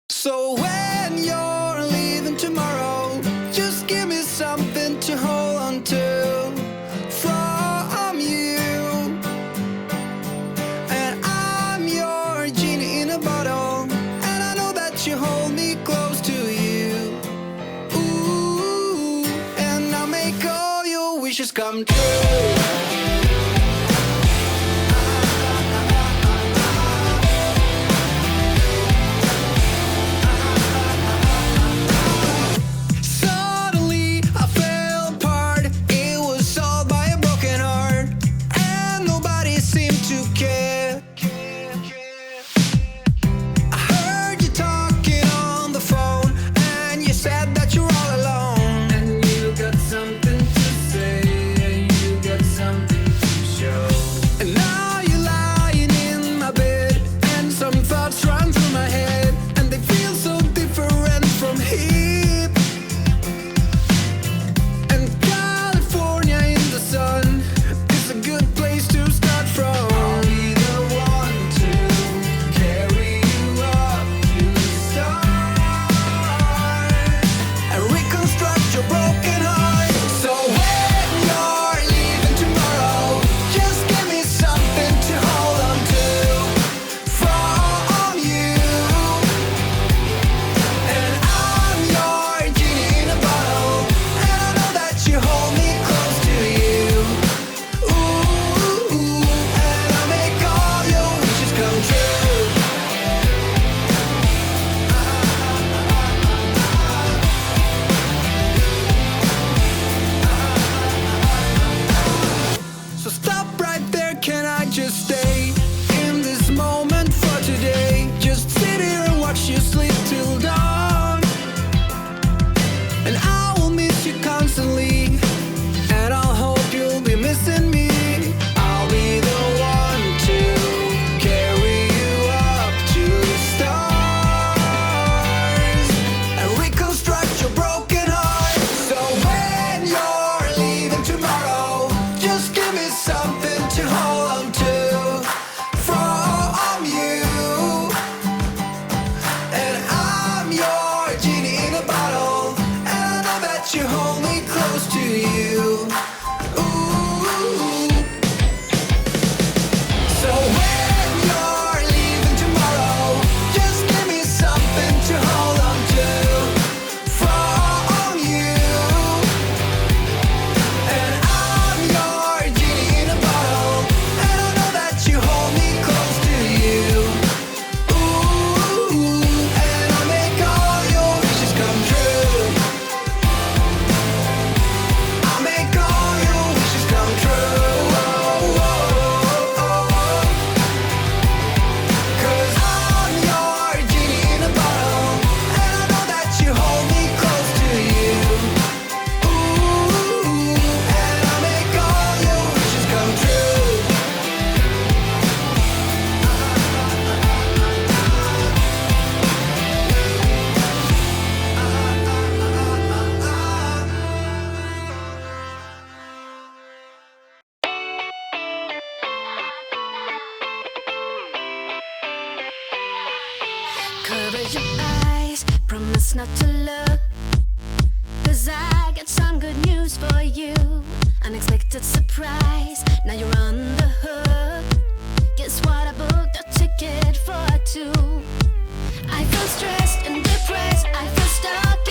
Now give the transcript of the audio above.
So when you're leaving tomorrow, just give me something to hold on to from you. And I'm your genie in a bottle, and I know that you hold me close to you. Ooh, and I'll make all your wishes come true. Cover your eyes, promise not to look, 'cause I got some good news for you. Unexpected surprise, now you're on the hook. Guess what, I booked a ticket for two. I feel stressed and depressed, I feel stuck